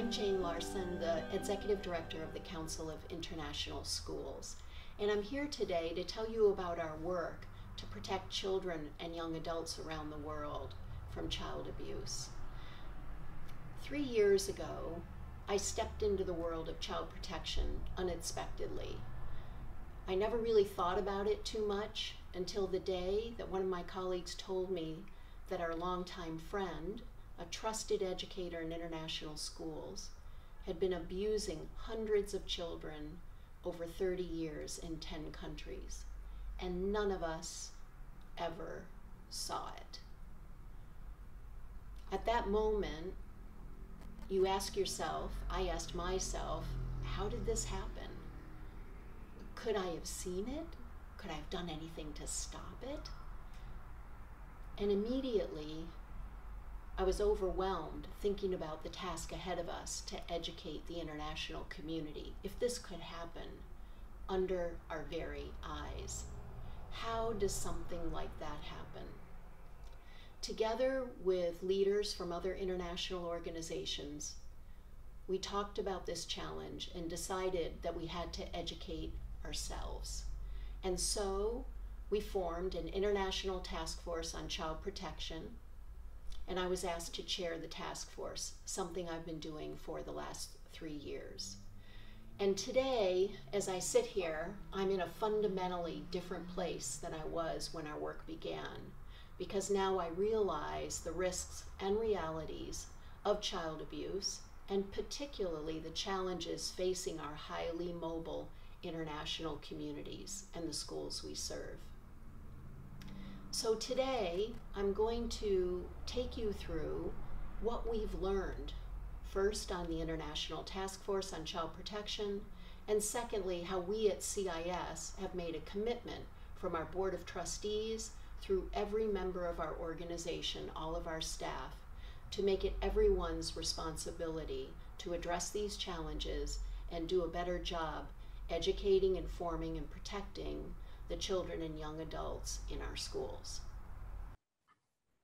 I'm Jane Larson, the Executive Director of the Council of International Schools, and I'm here today to tell you about our work to protect children and young adults around the world from child abuse. 3 years ago, I stepped into the world of child protection unexpectedly. I never really thought about it too much until the day that one of my colleagues told me that our longtime friend, a trusted educator in international schools, had been abusing hundreds of children over 30 years in 10 countries, and none of us ever saw it. At that moment, you ask yourself, I asked myself, how did this happen? Could I have seen it? Could I have done anything to stop it? And immediately, I was overwhelmed thinking about the task ahead of us to educate the international community. If this could happen under our very eyes, how does something like that happen? Together with leaders from other international organizations, we talked about this challenge and decided that we had to educate ourselves. And so we formed an international task force on child protection, and I was asked to chair the task force, something I've been doing for the last 3 years. And today, as I sit here, I'm in a fundamentally different place than I was when our work began, because now I realize the risks and realities of child abuse, and particularly the challenges facing our highly mobile international communities and the schools we serve. So today, I'm going to take you through what we've learned, first on the International Task Force on Child Protection, and secondly, how we at CIS have made a commitment from our Board of Trustees through every member of our organization, all of our staff, to make it everyone's responsibility to address these challenges and do a better job educating, informing, and protecting the children and young adults in our schools.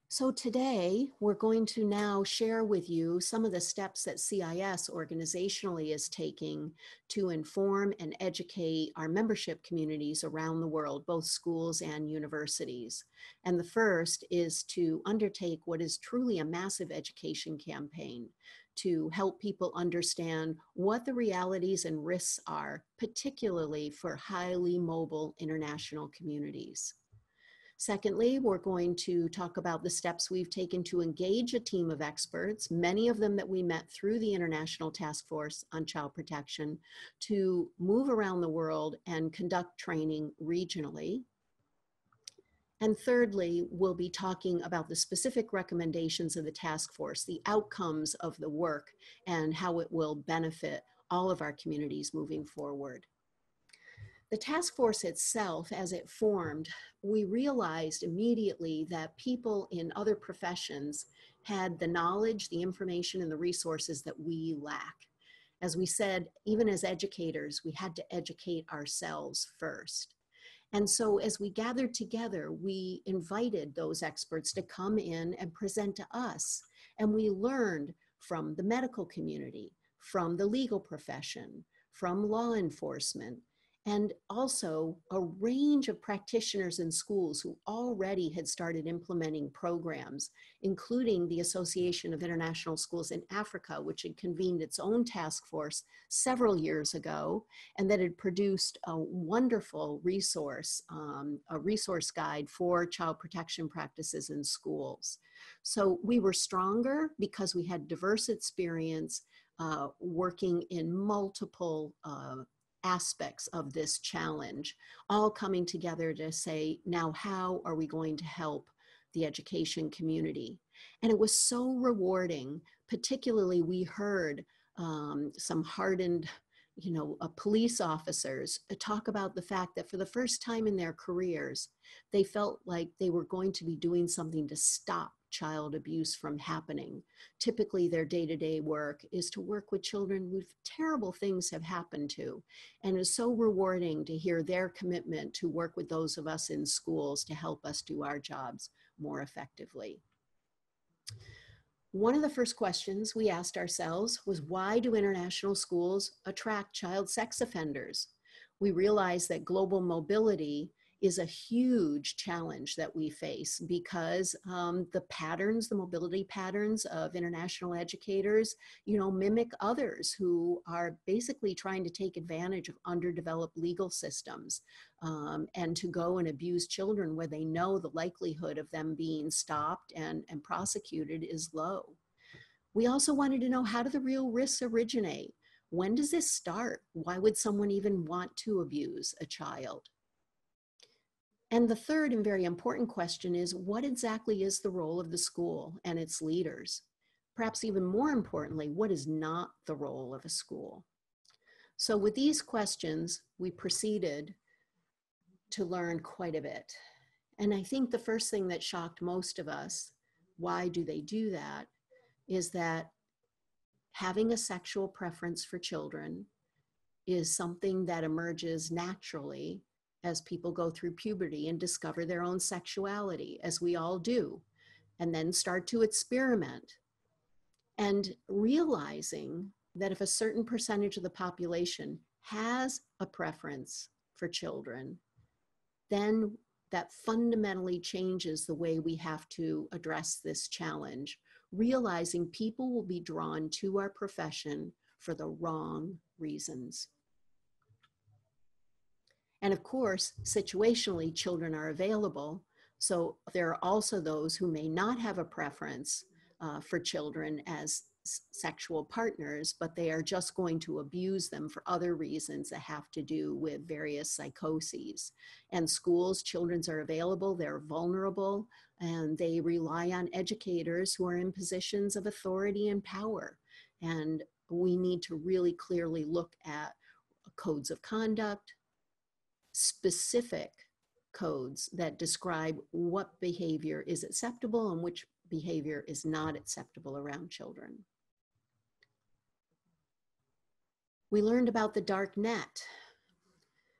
So today, we're going to now share with you some of the steps that CIS organizationally is taking to inform and educate our membership communities around the world, both schools and universities. And the first is to undertake what is truly a massive education campaign to help people understand what the realities and risks are, particularly for highly mobile international communities. Secondly, we're going to talk about the steps we've taken to engage a team of experts, many of them that we met through the International Task Force on Child Protection, to move around the world and conduct training regionally. And thirdly, we'll be talking about the specific recommendations of the task force, the outcomes of the work, and how it will benefit all of our communities moving forward. The task force itself, as it formed, we realized immediately that people in other professions had the knowledge, the information, and the resources that we lack. As we said, even as educators, we had to educate ourselves first. And so as we gathered together, we invited those experts to come in and present to us. And we learned from the medical community, from the legal profession, from law enforcement, and also a range of practitioners in schools who already had started implementing programs, including the Association of International Schools in Africa, which had convened its own task force several years ago, and that had produced a wonderful resource, a resource guide for child protection practices in schools. So we were stronger because we had diverse experience working in multiple aspects of this challenge, all coming together to say, now how are we going to help the education community? And it was so rewarding. Particularly, we heard some hardened, police officers talk about the fact that for the first time in their careers, they felt like they were going to be doing something to stop child abuse from happening. Typically, their day-to-day work is to work with children who terrible things have happened to. And it's so rewarding to hear their commitment to work with those of us in schools to help us do our jobs more effectively. One of the first questions we asked ourselves was, why do international schools attract child sex offenders? We realized that global mobility is a huge challenge that we face because the mobility patterns of international educators, mimic others who are basically trying to take advantage of underdeveloped legal systems and to go and abuse children where they know the likelihood of them being stopped and prosecuted is low. We also wanted to know, how do the real risks originate? When does this start? Why would someone even want to abuse a child? And the third and very important question is, what exactly is the role of the school and its leaders? Perhaps even more importantly, what is not the role of a school? So with these questions, we proceeded to learn quite a bit. And I think the first thing that shocked most of us, why do they do that, is that having a sexual preference for children is something that emerges naturally as people go through puberty and discover their own sexuality, as we all do, and then start to experiment. And realizing that if a certain percentage of the population has a preference for children, then that fundamentally changes the way we have to address this challenge, realizing people will be drawn to our profession for the wrong reasons. And of course, situationally, children are available. So there are also those who may not have a preference for children as sexual partners, but they are just going to abuse them for other reasons that have to do with various psychoses. And schools, children are available, they're vulnerable, and they rely on educators who are in positions of authority and power. And we need to really clearly look at codes of conduct, specific codes that describe what behavior is acceptable and which behavior is not acceptable around children. We learned about the Darknet.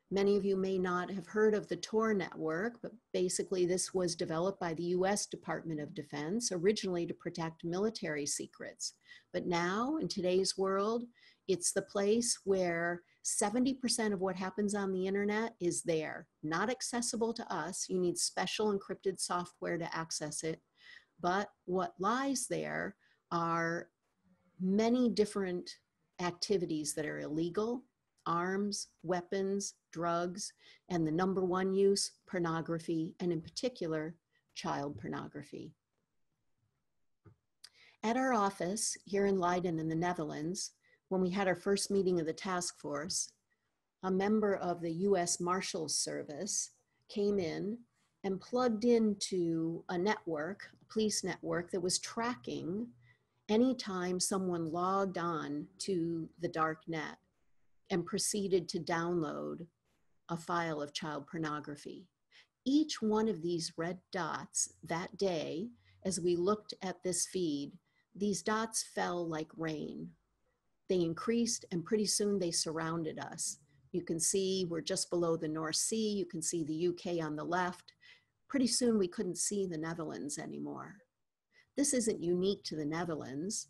Many of you may not have heard of the Tor network, but basically this was developed by the US Department of Defense, originally to protect military secrets. But now, in today's world, it's the place where 70% of what happens on the internet is there, not accessible to us. You need special encrypted software to access it. But what lies there are many different activities that are illegal: arms, weapons, drugs, and the number one use, pornography, and in particular, child pornography. At our office here in Leiden in the Netherlands, when we had our first meeting of the task force, a member of the US Marshals Service came in and plugged into a network, a police network, that was tracking anytime someone logged on to the Darknet and proceeded to download a file of child pornography. Each one of these red dots that day, as we looked at this feed, these dots fell like rain. They increased, and pretty soon they surrounded us. You can see we're just below the North Sea. You can see the UK on the left. Pretty soon we couldn't see the Netherlands anymore. This isn't unique to the Netherlands.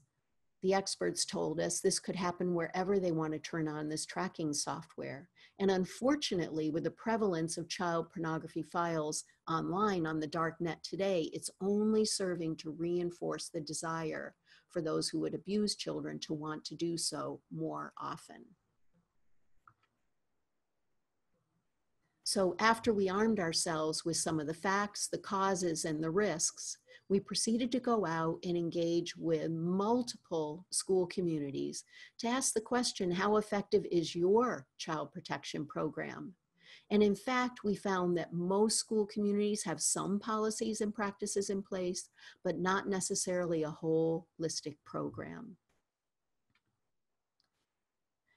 The experts told us this could happen wherever they want to turn on this tracking software. And unfortunately, with the prevalence of child pornography files online on the Darknet today, it's only serving to reinforce the desire for those who would abuse children to want to do so more often. So after we armed ourselves with some of the facts, the causes, and the risks, we proceeded to go out and engage with multiple school communities to ask the question, how effective is your child protection program? And in fact, we found that most school communities have some policies and practices in place, but not necessarily a holistic program.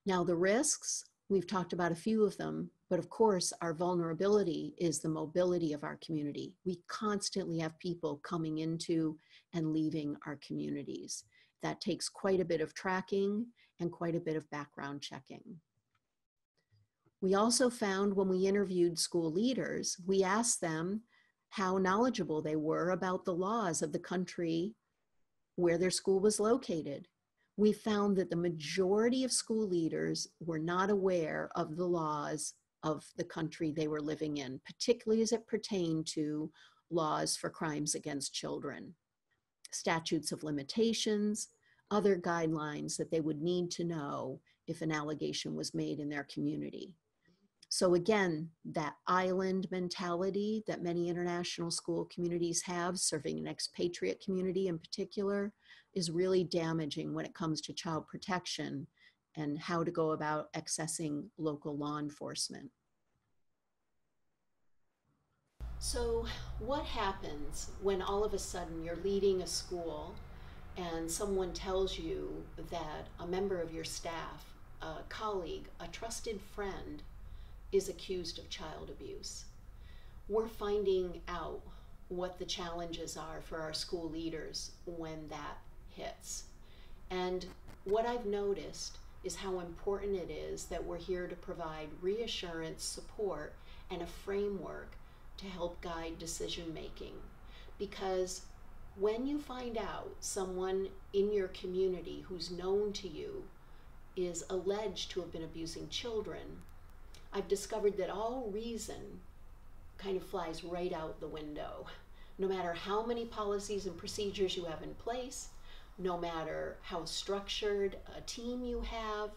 Now, the risks, we've talked about a few of them, but of course, our vulnerability is the mobility of our community. We constantly have people coming into and leaving our communities. That takes quite a bit of tracking and quite a bit of background checking. We also found when we interviewed school leaders, we asked them how knowledgeable they were about the laws of the country where their school was located. We found that the majority of school leaders were not aware of the laws of the country they were living in, particularly as it pertained to laws for crimes against children, statutes of limitations, other guidelines that they would need to know if an allegation was made in their community. So again, that island mentality that many international school communities have, serving an expatriate community in particular, is really damaging when it comes to child protection and how to go about accessing local law enforcement. So what happens when all of a sudden you're leading a school and someone tells you that a member of your staff, a colleague, a trusted friend, is accused of child abuse? We're finding out what the challenges are for our school leaders when that hits. And what I've noticed is how important it is that we're here to provide reassurance, support, and a framework to help guide decision making. Because when you find out someone in your community who's known to you is alleged to have been abusing children, I've discovered that all reason kind of flies right out the window. No matter how many policies and procedures you have in place, no matter how structured a team you have,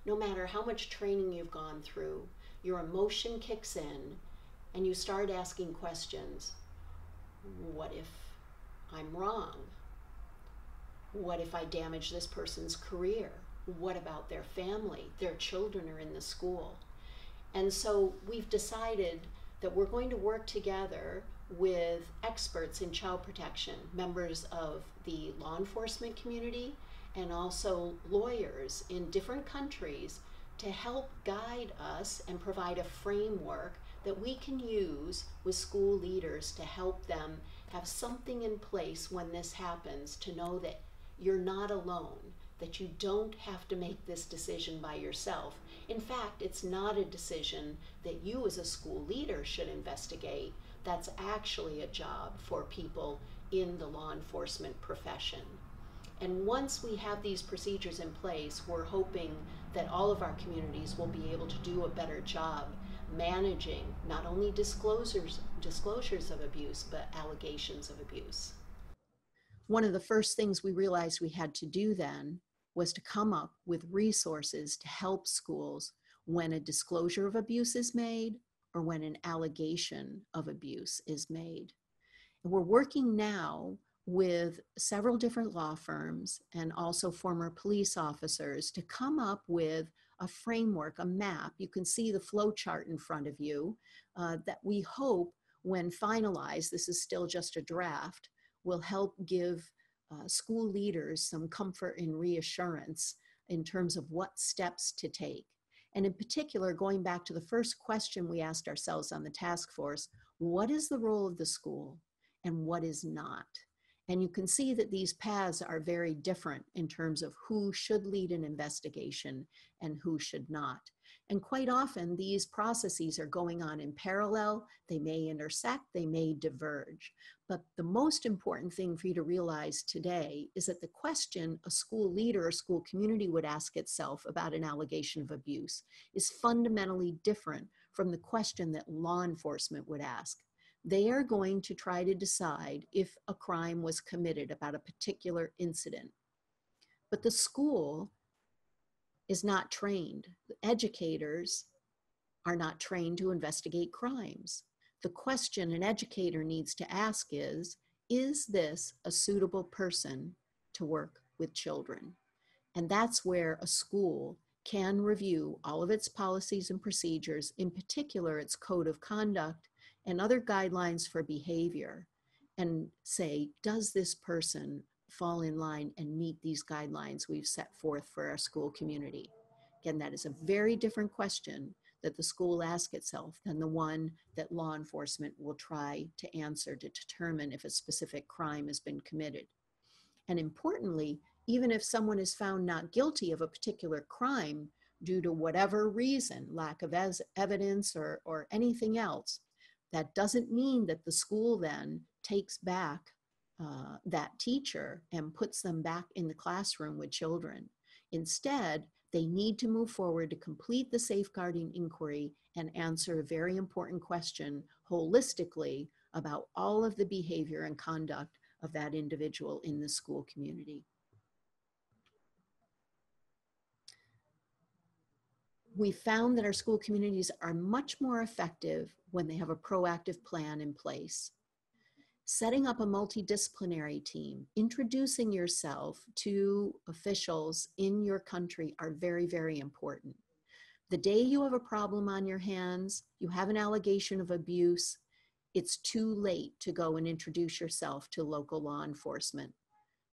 no matter how much training you've gone through, your emotion kicks in and you start asking questions. What if I'm wrong? What if I damage this person's career? What about their family? Their children are in the school. And so we've decided that we're going to work together with experts in child protection, members of the law enforcement community, and also lawyers in different countries to help guide us and provide a framework that we can use with school leaders to help them have something in place when this happens, to know that you're not alone, that you don't have to make this decision by yourself. In fact, it's not a decision that you as a school leader should investigate. That's actually a job for people in the law enforcement profession. And once we have these procedures in place, we're hoping that all of our communities will be able to do a better job managing not only disclosures of abuse, but allegations of abuse. One of the first things we realized we had to do then was to come up with resources to help schools when a disclosure of abuse is made or when an allegation of abuse is made. And we're working now with several different law firms and also former police officers to come up with a framework, a map. You can see the flow chart in front of you that we hope, when finalized, this is still just a draft, will help give school leaders some comfort and reassurance in terms of what steps to take. And in particular, going back to the first question we asked ourselves on the task force, what is the role of the school and what is not? And you can see that these paths are very different in terms of who should lead an investigation and who should not. And quite often, these processes are going on in parallel. They may intersect, they may diverge. But the most important thing for you to realize today is that the question a school leader or school community would ask itself about an allegation of abuse is fundamentally different from the question that law enforcement would ask. They are going to try to decide if a crime was committed about a particular incident. But the school is not trained. Educators are not trained to investigate crimes. The question an educator needs to ask is this a suitable person to work with children? And that's where a school can review all of its policies and procedures, in particular its code of conduct and other guidelines for behavior, and say, does this person fall in line and meet these guidelines we've set forth for our school community? Again, that is a very different question that the school will ask itself than the one that law enforcement will try to answer to determine if a specific crime has been committed. And importantly, even if someone is found not guilty of a particular crime due to whatever reason, lack of evidence or anything else, that doesn't mean that the school then takes back that teacher and puts them back in the classroom with children. Instead, they need to move forward to complete the safeguarding inquiry and answer a very important question holistically about all of the behavior and conduct of that individual in the school community. We found that our school communities are much more effective when they have a proactive plan in place. Setting up a multidisciplinary team, introducing yourself to officials in your country are very, very important. The day you have a problem on your hands, you have an allegation of abuse, it's too late to go and introduce yourself to local law enforcement.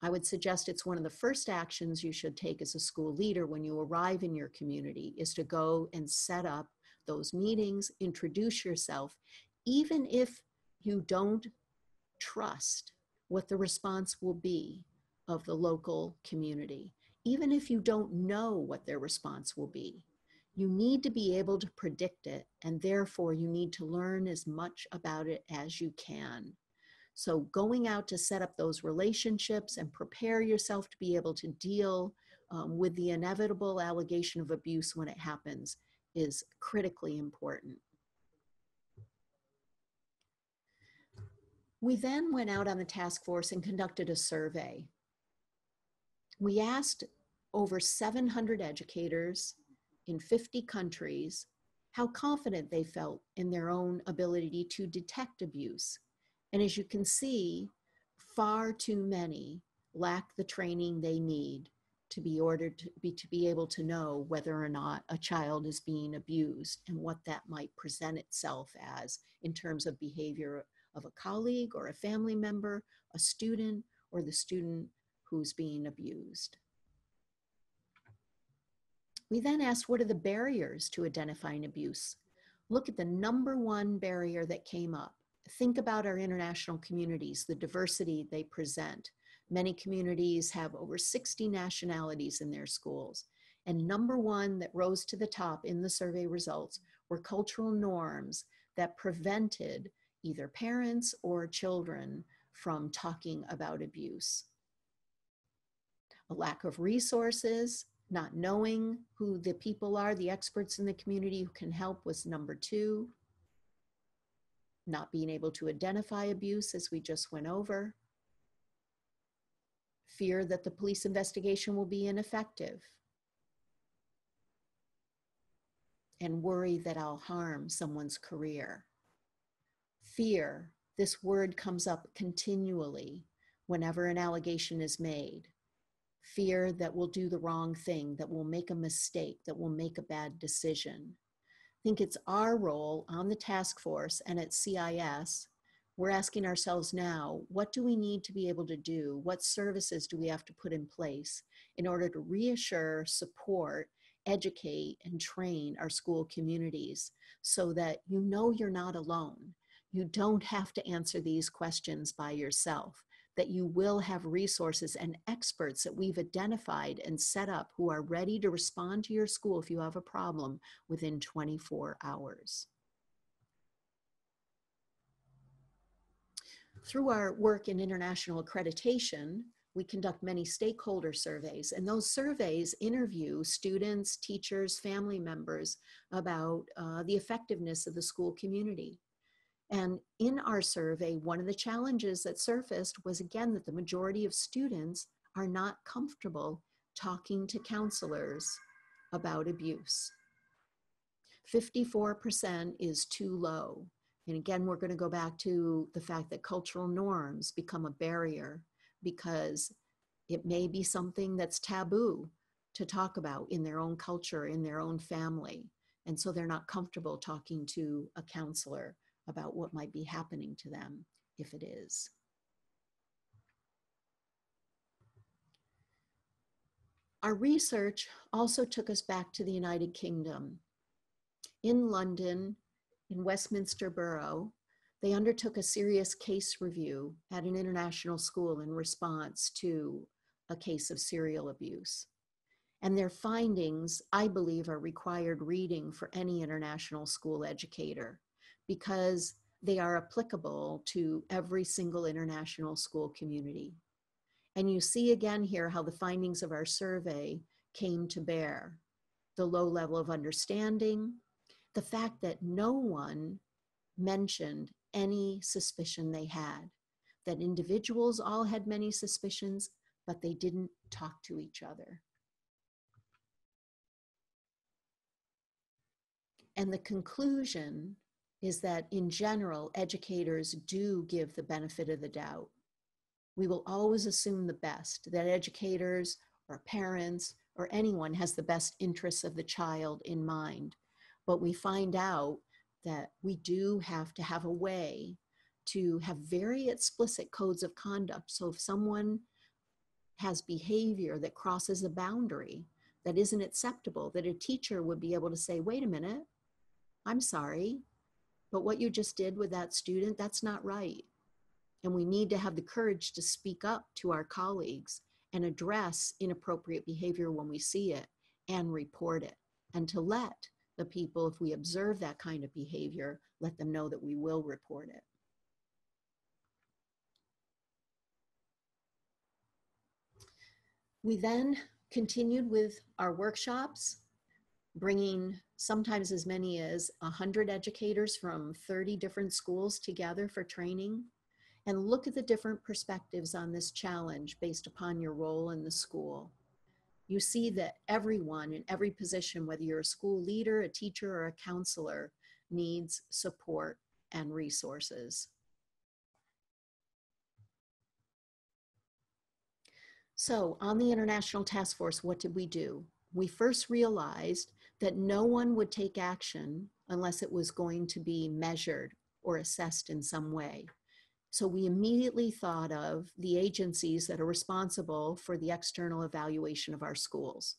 I would suggest it's one of the first actions you should take as a school leader when you arrive in your community is to go and set up those meetings, introduce yourself, even if you don't trust what the response will be of the local community. Even if you don't know what their response will be, you need to be able to predict it, and therefore you need to learn as much about it as you can. So going out to set up those relationships and prepare yourself to be able to deal with the inevitable allegation of abuse when it happens is critically important. We then went out on the task force and conducted a survey. We asked over 700 educators in 50 countries how confident they felt in their own ability to detect abuse. And as you can see, far too many lack the training they need to be able to know whether or not a child is being abused and what that might present itself as in terms of behavior of a colleague or a family member, a student, or the student who's being abused. We then asked, what are the barriers to identifying abuse? Look at the #1 barrier that came up. Think about our international communities, the diversity they present. Many communities have over 60 nationalities in their schools. And #1 that rose to the top in the survey results were cultural norms that prevented either parents or children from talking about abuse. A lack of resources, not knowing who the people are, the experts in the community who can help was #2. Not being able to identify abuse, as we just went over. Fear that the police investigation will be ineffective. And worry that I'll harm someone's career. Fear, this word comes up continually whenever an allegation is made. Fear that we'll do the wrong thing, that we'll make a mistake, that we'll make a bad decision. I think it's our role on the task force and at CIS, we're asking ourselves now, what do we need to be able to do? What services do we have to put in place in order to reassure, support, educate, and train our school communities so that you know you're not alone? You don't have to answer these questions by yourself, that you will have resources and experts that we've identified and set up who are ready to respond to your school if you have a problem within 24 hours. Through our work in international accreditation, we conduct many stakeholder surveys, and those surveys interview students, teachers, family members about the effectiveness of the school community. And in our survey, one of the challenges that surfaced was, again, that the majority of students are not comfortable talking to counselors about abuse. 54% is too low. And again, we're going to go back to the fact that cultural norms become a barrier because it may be something that's taboo to talk about in their own culture, in their own family. And so they're not comfortable talking to a counselor about what might be happening to them if it is. Our research also took us back to the United Kingdom. In London, in Westminster Borough, they undertook a serious case review at an international school in response to a case of serial abuse. And their findings, I believe, are required reading for any international school educator, because they are applicable to every single international school community. And you see again here how the findings of our survey came to bear. The low level of understanding, the fact that no one mentioned any suspicion they had, that individuals all had many suspicions, but they didn't talk to each other. And the conclusion is that in general, educators do give the benefit of the doubt. We will always assume the best, that educators or parents or anyone has the best interests of the child in mind. But we find out that we do have to have a way to have very explicit codes of conduct. So if someone has behavior that crosses a boundary that isn't acceptable, that a teacher would be able to say, wait a minute, I'm sorry, but what you just did with that student, that's not right. And we need to have the courage to speak up to our colleagues and address inappropriate behavior when we see it and report it. And to let the people, if we observe that kind of behavior, let them know that we will report it. We then continued with our workshops, bringing sometimes as many as 100 educators from 30 different schools together for training, and look at the different perspectives on this challenge based upon your role in the school. You see that everyone in every position, whether you're a school leader, a teacher, or a counselor, needs support and resources. So on the International Task Force, what did we do? We first realized that no one would take action unless it was going to be measured or assessed in some way. So we immediately thought of the agencies that are responsible for the external evaluation of our schools: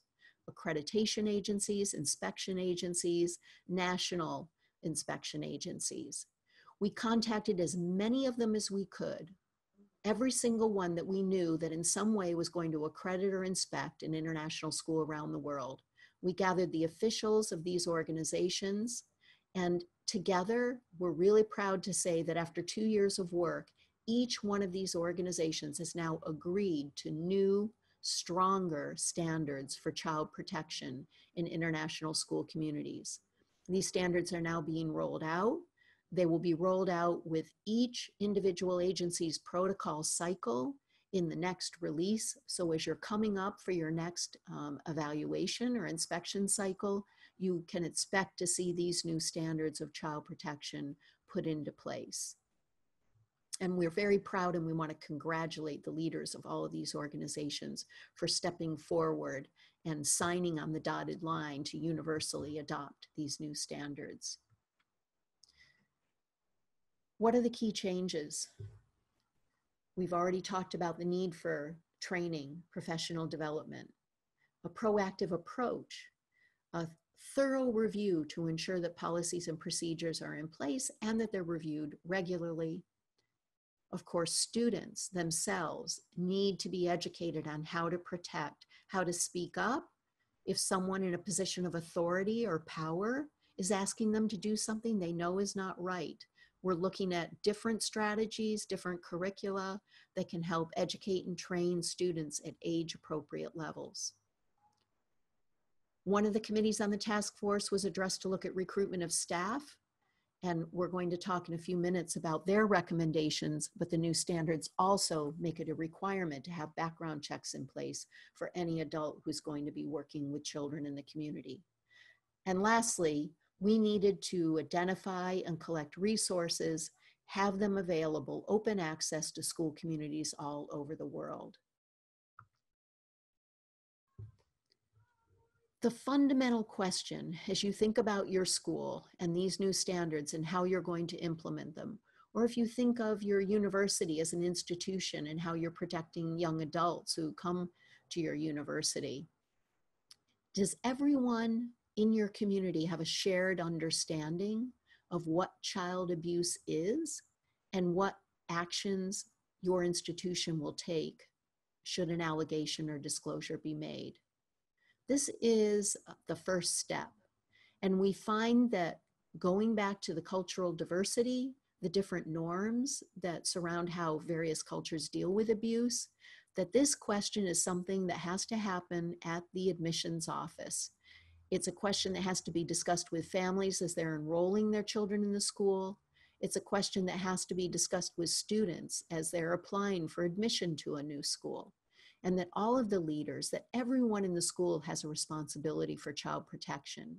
accreditation agencies, inspection agencies, national inspection agencies. We contacted as many of them as we could, every single one that we knew that in some way was going to accredit or inspect an international school around the world. We gathered the officials of these organizations, and together, we're really proud to say that after 2 years of work, each one of these organizations has now agreed to new, stronger standards for child protection in international school communities. These standards are now being rolled out. They will be rolled out with each individual agency's protocol cycle in the next release. So as you're coming up for your next evaluation or inspection cycle, you can expect to see these new standards of child protection put into place. And we're very proud, and we want to congratulate the leaders of all of these organizations for stepping forward and signing on the dotted line to universally adopt these new standards. What are the key changes? We've already talked about the need for training, professional development, a proactive approach, a thorough review to ensure that policies and procedures are in place and that they're reviewed regularly. Of course, students themselves need to be educated on how to protect, how to speak up if someone in a position of authority or power is asking them to do something they know is not right. We're looking at different strategies, different curricula that can help educate and train students at age-appropriate levels. One of the committees on the task force was addressed to look at recruitment of staff, and we're going to talk in a few minutes about their recommendations, but the new standards also make it a requirement to have background checks in place for any adult who's going to be working with children in the community. And lastly, we needed to identify and collect resources, have them available, open access to school communities all over the world. The fundamental question, as you think about your school and these new standards and how you're going to implement them, or if you think of your university as an institution and how you're protecting young adults who come to your university, does everyone in your community have a shared understanding of what child abuse is and what actions your institution will take should an allegation or disclosure be made? This is the first step. And we find that going back to the cultural diversity, the different norms that surround how various cultures deal with abuse, that this question is something that has to happen at the admissions office. It's a question that has to be discussed with families as they're enrolling their children in the school. It's a question that has to be discussed with students as they're applying for admission to a new school. And that all of the leaders, that everyone in the school has a responsibility for child protection.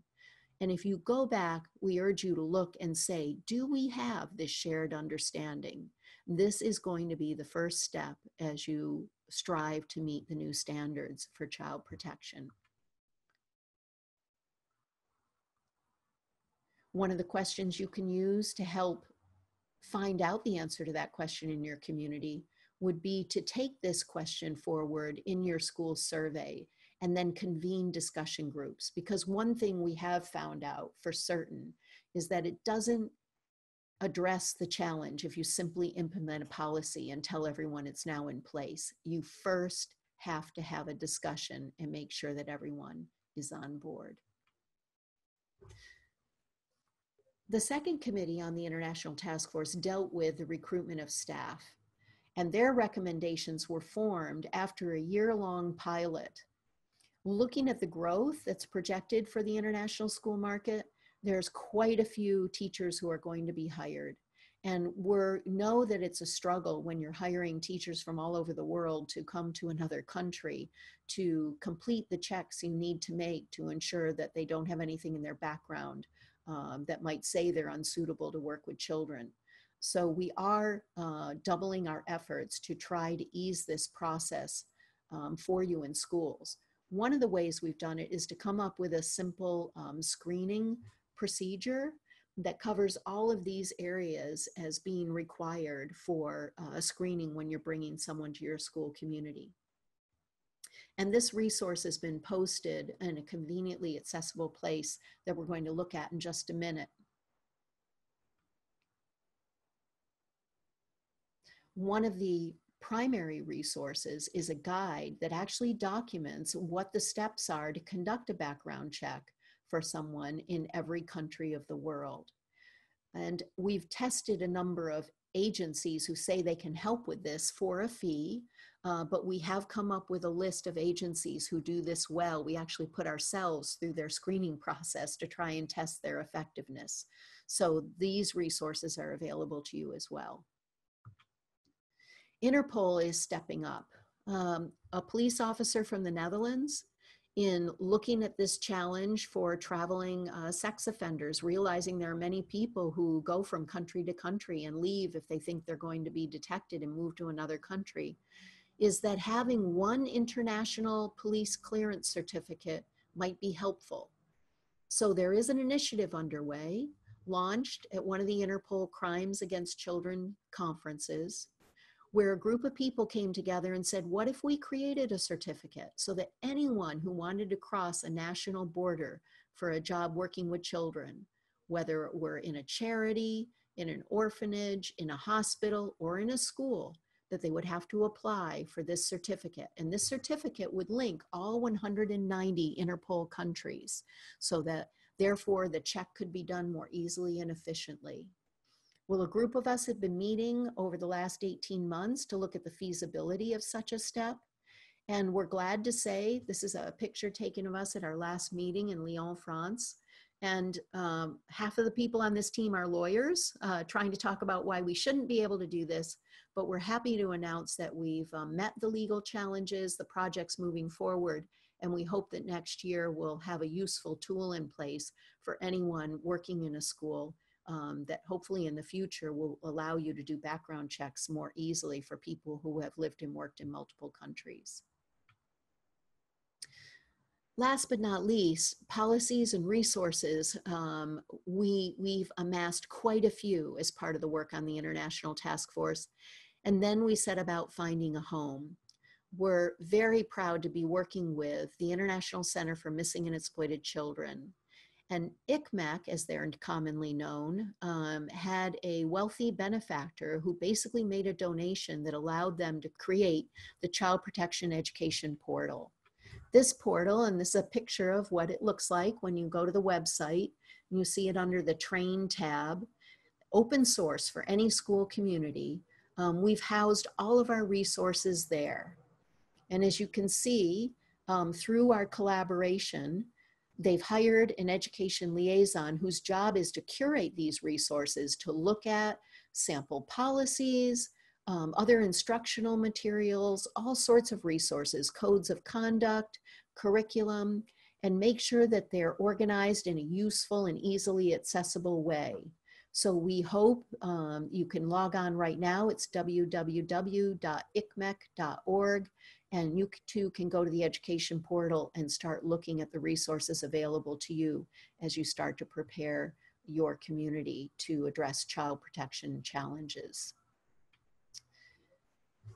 And if you go back, we urge you to look and say, do we have this shared understanding? This is going to be the first step as you strive to meet the new standards for child protection. One of the questions you can use to help find out the answer to that question in your community would be to take this question forward in your school survey and then convene discussion groups. Because one thing we have found out for certain is that it doesn't address the challenge if you simply implement a policy and tell everyone it's now in place. You first have to have a discussion and make sure that everyone is on board. The second committee on the International Task Force dealt with the recruitment of staff, and their recommendations were formed after a year-long pilot. Looking at the growth that's projected for the international school market, there's quite a few teachers who are going to be hired. And we know that it's a struggle when you're hiring teachers from all over the world to come to another country to complete the checks you need to make to ensure that they don't have anything in their background that might say they're unsuitable to work with children. So we are doubling our efforts to try to ease this process for you in schools. One of the ways we've done it is to come up with a simple screening procedure that covers all of these areas as being required for a screening when you're bringing someone to your school community. And this resource has been posted in a conveniently accessible place that we're going to look at in just a minute. One of the primary resources is a guide that actually documents what the steps are to conduct a background check for someone in every country of the world. And we've tested a number of agencies who say they can help with this for a fee, but we have come up with a list of agencies who do this well. We actually put ourselves through their screening process to try and test their effectiveness. So these resources are available to you as well. Interpol is stepping up. A police officer from the Netherlands, in looking at this challenge for traveling sex offenders, realizing there are many people who go from country to country and leave if they think they're going to be detected and move to another country, is that having one international police clearance certificate might be helpful. So there is an initiative underway, launched at one of the Interpol Crimes Against Children conferences, where a group of people came together and said, what if we created a certificate so that anyone who wanted to cross a national border for a job working with children, whether it were in a charity, in an orphanage, in a hospital, or in a school, that they would have to apply for this certificate. And this certificate would link all 190 Interpol countries so that therefore the check could be done more easily and efficiently. Well, a group of us have been meeting over the last 18 months to look at the feasibility of such a step. And we're glad to say, this is a picture taken of us at our last meeting in Lyon, France. And half of the people on this team are lawyers, trying to talk about why we shouldn't be able to do this. But we're happy to announce that we've met the legal challenges, the project's moving forward, and we hope that next year we'll have a useful tool in place for anyone working in a school that hopefully in the future will allow you to do background checks more easily for people who have lived and worked in multiple countries. Last but not least, policies and resources. We've amassed quite a few as part of the work on the International Task Force, and then we set about finding a home. We're very proud to be working with the International Center for Missing and Exploited Children. And ICMEC, as they're commonly known, had a wealthy benefactor who basically made a donation that allowed them to create the Child Protection Education Portal. This portal, and this is a picture of what it looks like when you go to the website, and you see it under the Train tab, open source for any school community. We've housed all of our resources there. And as you can see, through our collaboration, they've hired an education liaison whose job is to curate these resources, to look at sample policies, other instructional materials, all sorts of resources, codes of conduct, curriculum, and make sure that they're organized in a useful and easily accessible way. So we hope you can log on right now. It's www.icmec.org. And you too can go to the education portal and start looking at the resources available to you as you start to prepare your community to address child protection challenges.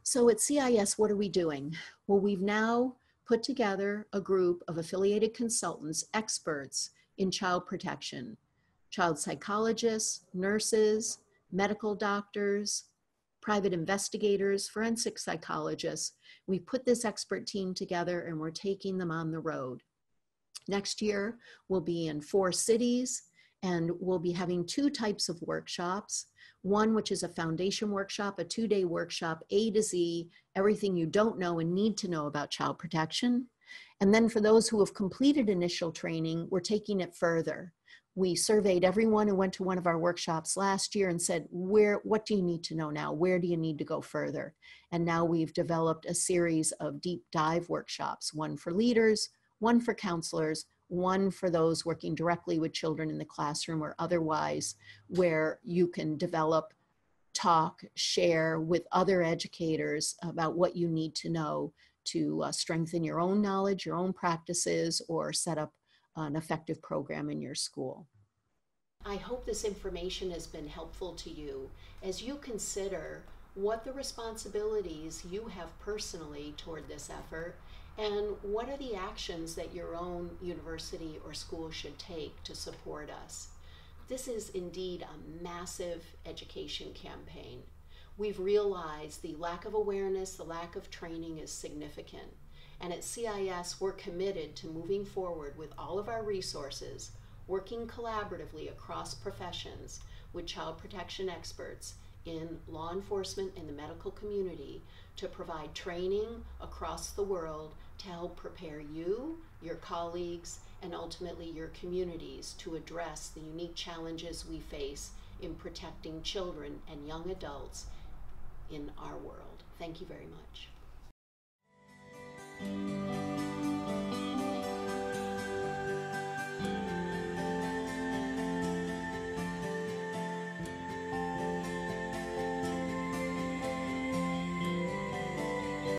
So at CIS, what are we doing? Well, we've now put together a group of affiliated consultants, experts in child protection, child psychologists, nurses, medical doctors, private investigators, forensic psychologists. We put this expert team together and we're taking them on the road. Next year, we'll be in 4 cities and we'll be having 2 types of workshops. One, which is a foundation workshop, a 2-day workshop, A to Z, everything you don't know and need to know about child protection. And then for those who have completed initial training, we're taking it further. We surveyed everyone who went to one of our workshops last year and said, what do you need to know now? Where do you need to go further? And now we've developed a series of deep dive workshops, one for leaders, one for counselors, one for those working directly with children in the classroom or otherwise, where you can develop, talk, share with other educators about what you need to know to strengthen your own knowledge, your own practices, or set up an effective program in your school. I hope this information has been helpful to you as you consider what the responsibilities you have personally toward this effort and what are the actions that your own university or school should take to support us. This is indeed a massive education campaign. We've realized the lack of awareness, the lack of training is significant. And at CIS, we're committed to moving forward with all of our resources, working collaboratively across professions with child protection experts in law enforcement and the medical community to provide training across the world to help prepare you, your colleagues, and ultimately your communities to address the unique challenges we face in protecting children and young adults in our world. Thank you very much.